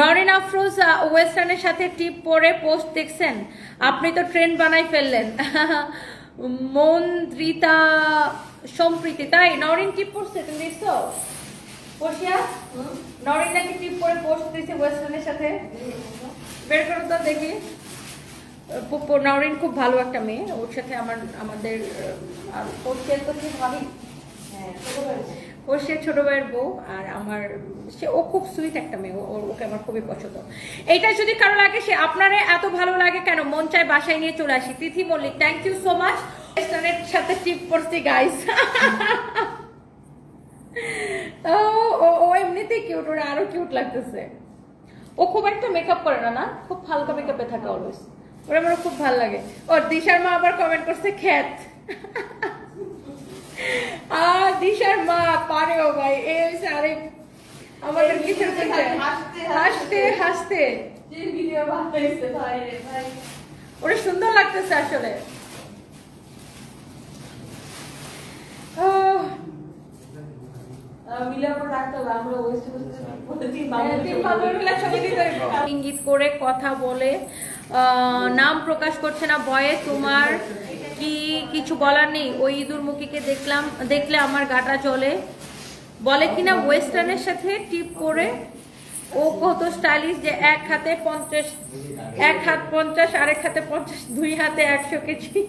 নরিন আফরোজ ওয়েস্টার্নের সাথে টিপ পরে পোস্ট দেখছেন? আপনি তো ট্রেন্ড বানাই ফেললেন। মন্দ্রিতা সম্প্রীতি, তাই নরিন টিপ পরছে, তুমি দেখছো? পড়ছিয়া নরিন নাকি টিপ পরে পোস্ট দিয়েছে ওয়েস্টার্নের সাথে। বের করো তো দেখি। নরিন খুব ভালো একটা মেয়ে, ওর সাথে আমাদের পড়ছে তো কি ভাবি, ওর সে ছোট ভাইয়ের বউ, আর ও খুব সুইট একটা মেয়ে, ওকে আমার খুবই পছন্দ। এইটা যদি কারো লাগে, সে আপনারে এত ভালো লাগে কেন, মন চায় বাসায় নিয়ে চলে আসি। Tithi Mallik, thank you so much. ওয়েস্টার্নের সাথে টিপ পড়ছি গাইস। ও এমনিতেই কিউট, ওরা আরো কিউট লাগতেছে। ও খুব একটা মেকআপ করে না, খুব হালকা মেকআপে থাকে অলওয়েজ, ওরা আমার খুব ভালো লাগে। ও দিশার মা আবার কমেন্ট করছে খ্যাত। দিশার মা পারেও ভাই, এই হচ্ছে আরেক আমাদের কিসের হাসতে হাসতে ওরা সুন্দর লাগতেছে আসলে। ইঙ্গিত করে কথা বলে, নাম প্রকাশ করছে না ভয়ে। তোমার কি কিছু বলার নেই? ওই ইঁদুরমুখীকে দেখলে আমার গাটা জ্বলে। বলে কিনা ওয়েস্টার্নের সাথে টিপ করে ও কত স্টাইলিশ, যে এক হাতে 50, এক হাত 50, আরেক হাতে 50, দুই হাতে 100 কেজি।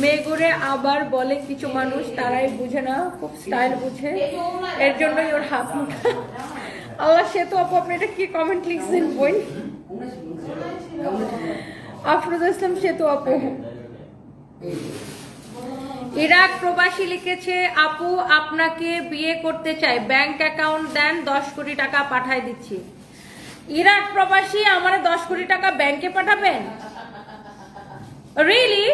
মেঘরে আবার বলে কিছু মানুষ, তারাই বুঝে না, খুব স্টাইল বুঝে, এর জন্যই ওর হাত মুঠা। আল্লাহ, সে তো আপু আপনি এটা কি কমেন্ট লিখছেন বই? আফরোজ ইসলাম সে তো আপু। ইরাক প্রবাসী লিখেছে, আপু আপনাকে বিয়ে করতে চাই, ব্যাংক অ্যাকাউন্ট দেন, 10 কোটি টাকা পাঠাই দিচ্ছি। ইরাক প্রবাসী আমার 10 কোটি টাকা ব্যাংকে পাঠাবেন? রিয়েলি?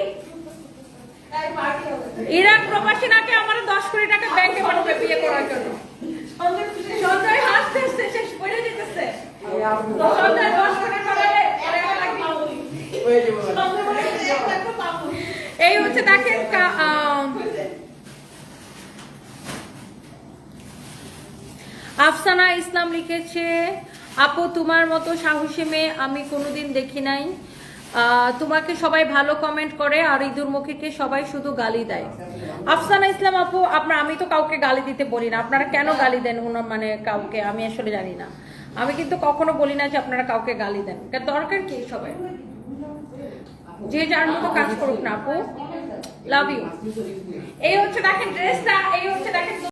ইরাক প্রবাসী নাকি আমার 10 কোটি টাকা ব্যাংকে পাঠাবে বিয়ে করার জন্য? সঞ্জয় হাসতে হাসতে শেষ করে দিতেছে। সঞ্জয় 10 কোটি টাকা এই হচ্ছে দেখেন। আফসানা ইসলাম লিখেছে, আপু তোমার মতো সাহসী মেয়ে আমি কোনোদিন দেখি নাই। তোমাকে সবাই ভালো কমেন্ট করে, আর ইঁদুরমুখীকে সবাই শুধু গালি দেয়। আফসানা ইসলাম আপু, আমি তো কাউকে গালি দিতে বলি না, আপনারা কেন গালি দেন মানে কাউকে, আমি আসলে জানি না। আমি কিন্তু কখনো বলি না যে আপনারা কাউকে গালি দেন, দরকার কি? সবাই যে যার মতো কাজ করুক না আপু। Love you. এই হচ্ছে দেখেন ড্রেসটা, এই হচ্ছে দেখেন